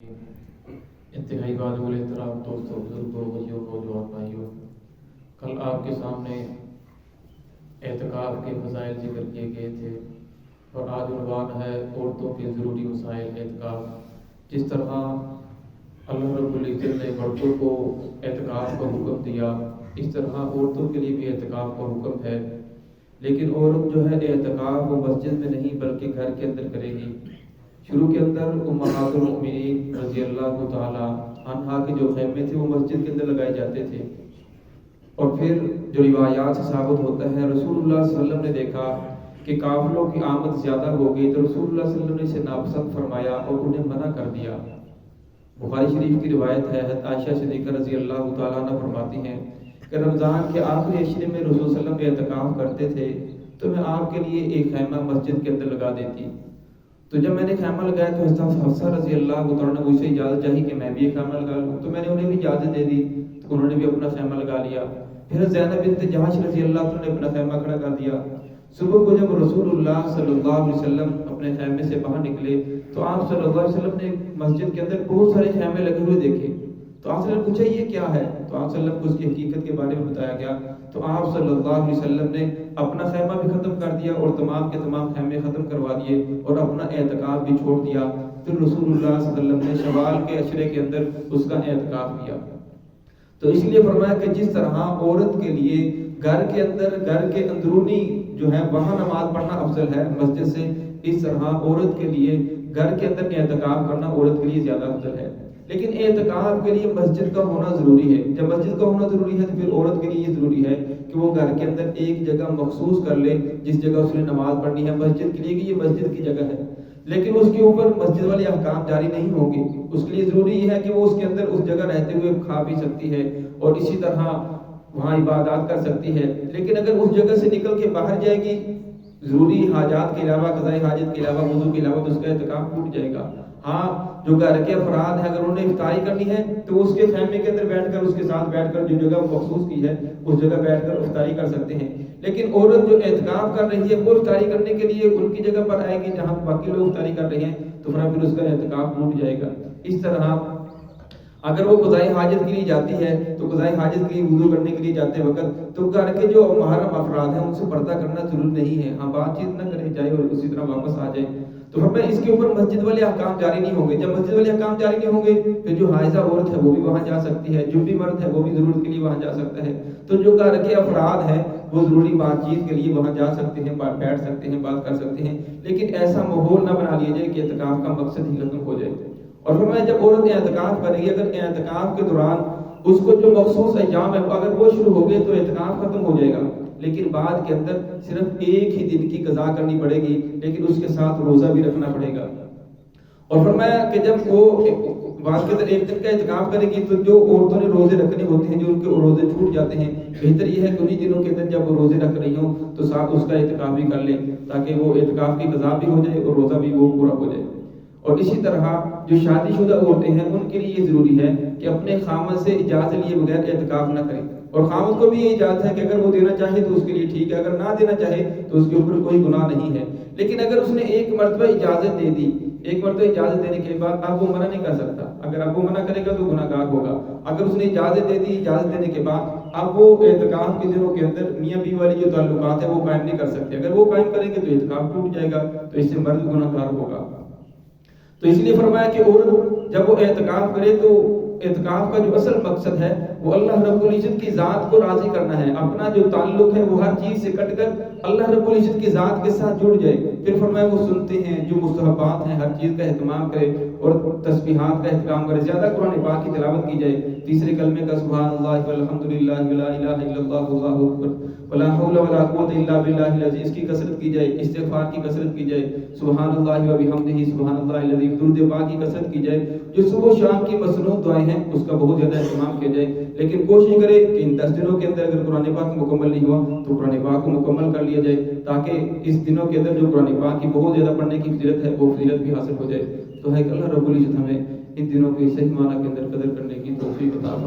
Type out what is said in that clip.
انتہائی واجب احترام دوستوں، بزرگوں، بچیوں، نوجوان بھائیوں، کل آپ کے سامنے اعتکاف کے فضائل ذکر کیے گئے تھے اور آج عنوان ہے عورتوں کے ضروری مسائل اعتکاف۔ جس طرح اللہ رب العزت نے مردوں کو اعتکاف کا حکم دیا، اس طرح عورتوں کے لیے بھی اعتکاف کا حکم ہے، لیکن عورت جو ہے اعتکاف وہ مسجد میں نہیں بلکہ گھر کے اندر کرے گی۔ شروع کے اندر امہات المؤمنین رضی اللہ تعالی عنہا کے جو خیمے تھے وہ مسجد کے اندر لگائے جاتے تھے، اور پھر جو روایات سے ثابت ہوتا ہے رسول اللہ صلی اللہ علیہ وسلم نے دیکھا کہ قافلوں کی آمد زیادہ ہو گئی تو رسول اللہ صلی اللہ علیہ وسلم نے اسے ناپسند فرمایا اور انہیں منع کر دیا۔ بخاری شریف کی روایت ہے، حضرت عائشہ صدیقہ رضی اللہ تعالیٰ عنہ فرماتی ہیں کہ رمضان کے آخری عشرے میں رسول صلی اللہ علیہ وسلم اعتکاف کرتے تھے تو میں آپ کے لیے ایک خیمہ مسجد کے اندر لگا دیتی۔ تو جب میں نے خیمہ لگایا تو حضرت حفصہ رضی اللہ تعالیٰ نے مجھ سے اجازت چاہی کہ میں بھی ایک خیمہ لگا لوں، تو میں نے انہیں بھی اجازت دے دی، تو انہوں نے بھی اپنا خیمہ لگا لیا۔ پھر زینب بنت جہش رضی اللہ عنہا نے اپنا خیمہ کھڑا کر دیا۔ صبح کو جب رسول اللہ صلی اللہ علیہ وسلم اپنے خیمے سے باہر نکلے تو آپ صلی اللہ علیہ وسلم نے مسجد کے اندر بہت سارے خیمے لگے ہوئے دیکھے، تو آپ صلی اللہ علیہ وسلم نے پوچھا یہ کیا ہے، تو آپ صلی اللہ علیہ وسلم کو اس کی حقیقت کے بارے میں بتایا گیا، تو آپ صلی اللہ علیہ وسلم نے اپنا خیمہ بھی ختم کر دیا اور تمام کے تمام خیمے ختم کروا دیے اور اپنا اعتکاف بھی چھوڑ دیا۔ پھر رسول اللہ صلی اللہ علیہ وسلم نے شوال کے عشرے کے اندر اس کا اعتکاف کیا۔ تو اس لیے فرمایا کہ جس طرح عورت کے لیے گھر کے اندر، گھر کے اندرونی جو ہے وہاں نماز پڑھنا افضل ہے مسجد سے، اس طرح عورت کے لیے گھر کے اندر اعتکاف کرنا عورت کے لیے زیادہ افضل ہے۔ لیکن اعتکاف کے لیے مسجد کا ہونا ضروری ہے۔ جب مسجد کا ہونا ضروری ہے تو پھر عورت کے لیے یہ ضروری ہے کہ وہ گھر کے اندر ایک جگہ مخصوص کر لے جس جگہ اس نے نماز پڑھنی ہے مسجد کے لیے کہ یہ مسجد کی جگہ ہے، لیکن اس کے اوپر مسجد والے احکام جاری نہیں ہوں گے۔ اس کے لیے ضروری یہ ہے کہ وہ اس کے اندر اس جگہ رہتے ہوئے کھا پی سکتی ہے اور اسی طرح وہاں عبادات کر سکتی ہے، لیکن اگر اس جگہ سے نکل کے باہر جائے گی ضروری حاجات کے علاوہ، قضاء حاجت کے علاوہ، وضو کے علاوہ، تو اس کا اعتکاف ٹوٹ جائے گا۔ ہاں جو گھر کے افراد ہیں اگر انہوں نے افطاری کرنی ہے تو وہ اس کے خیمے کے اندر بیٹھ کر، اس کے ساتھ بیٹھ کر، جو جگہ مخصوص کی ہے اس جگہ بیٹھ کر افطاری کر سکتے ہیں۔ لیکن عورت جو اعتکاف کر رہی ہے وہ افطاری کرنے کے لیے ان کی جگہ پر آئے گی جہاں باقی لوگ افطاری کر رہے ہیں، تو پھر اس کا اعتکاف ٹوٹ جائے گا۔ اس طرح اگر وہ قضاء حاجت کے لیے جاتی ہے تو قضاء حاجت کے لیے وضو کرنے کے لیے جاتے وقت تو گھر کے جو محرم افراد ہیں ان سے پردہ کرنا ضروری نہیں ہے، ہاں بات چیت نہ کرے جائے اور اسی طرح واپس آ جائے، تو پھر اس کے اوپر مسجد والے احکام جاری نہیں ہوں گے۔ جب مسجد والے احکام جاری نہیں ہوں گے پھر جو حائضہ عورت ہے وہ بھی وہاں جا سکتی ہے، جو بھی مرد ہے وہ بھی ضرورت کے لیے وہاں جا سکتا ہے، تو جو گھر کے افراد ہیں وہ ضروری بات چیت کے لیے وہاں جا سکتے ہیں، بیٹھ سکتے ہیں، بات کر سکتے ہیں، لیکن ایسا ماحول نہ بنا لیا جائے کہ اعتکاف کا مقصد ہی ختم ہو جائے۔ اور فرمایا جب عورت اعتکاف کرے گی، اگر اعتکاف کے دوران اس کو جو مخصوص ایام ہے اگر وہ شروع ہو گئے تو اعتکاف ختم ہو جائے گا، لیکن بعد کے اندر صرف ایک ہی دن کی قضا کرنی پڑے گی، لیکن اس کے ساتھ روزہ بھی رکھنا پڑے گا۔ اور فرمایا کہ جب وہ بعد کے اندر ایک دن کا اعتکاف کرے گی تو جو عورتوں نے روزے رکھنے ہوتے ہیں، جو ان کے روزے چھوٹ جاتے ہیں، بہتر یہ ہے کہ انہی دنوں کے اندر جب وہ روزے رکھ رہی ہوں تو ساتھ اس کا اعتکاف بھی کر لیں تاکہ وہ اعتکاف کی قضا بھی ہو جائے اور روزہ بھی وہ پورا ہو جائے۔ اور اسی طرح جو شادی شدہ عورتیں ہیں ان کے لیے یہ ضروری ہے کہ اپنے خامد سے اجازت لیے بغیر اعتکاف نہ کریں، اور خامد کو بھی یہ اجازت ہے کہ اگر وہ دینا چاہے تو اس کے لیے ٹھیک ہے، اگر نہ دینا چاہے تو اس کے اوپر کوئی گناہ نہیں ہے۔ لیکن اگر اس نے ایک مرتبہ اجازت دے دی، ایک مرتبہ اجازت دینے کے بعد اب وہ منع نہیں کر سکتا، اگر اب وہ منع کرے گا تو گناہ گار ہوگا۔ اگر اس نے اجازت دے دی، اجازت دینے کے بعد اب وہ اعتکاف کے دنوں کے اندر میاں بیوی والی جو تعلقات ہیں وہ قائم نہیں کر سکتے، اگر وہ قائم کریں گے تو اعتکاف ٹوٹ جائے گا، تو اس سے مرد گناہ گار ہوگا۔ تو اس لیے فرمایا کہ عورت جب وہ اعتکاف کرے تو اعتکاف کا جو اصل مقصد ہے وہ اللہ رب العزت کی ذات کو راضی کرنا ہے، اپنا جو تعلق ہے وہ ہر چیز سے کٹ کر اللہ رب العزت کی ذات کے ساتھ جڑ جائے۔ پھر فرمایا وہ سنتے ہیں جو مستحبات ہیں ہر چیز کا اہتمام کرے اور تسبیحات کا اہتمام کرے، زیادہ قرآن پاک کی تلاوت کی جائے، تیسرے کلمے کا سبحان اللہ والحمدللہ ولا الہ الا اللہ واللہ اکبر ولا حول ولا قوت الا باللہ العظیم کی کثرت کی جائے، استغفار کی کثرت کی جائے، سبحان اللہ وبحمدہ سبحان اللہ العظیم، درود پاک کی کثرت کی جائے، جو صبح و شام کی مسنون دعائیں ہیں اس کا بہت زیادہ اہتمام کیا جائے۔ لیکن کوشش کرے کہ ان 10 دنوں کے اندر اگر قرآن پاک مکمل نہیں ہوا تو قرآن پاک کو مکمل کر لیا جائے تاکہ اس دنوں کے اندر جو قرآن پاک کی بہت زیادہ پڑھنے کی فضیلت ہے وہ فضیلت بھی حاصل ہو جائے۔ تو ہے کہ اللہ رب العزت ہمیں ان دنوں کی صحیح معنی کے اندر قدر کرنے کی توفیق عطا فرمائے۔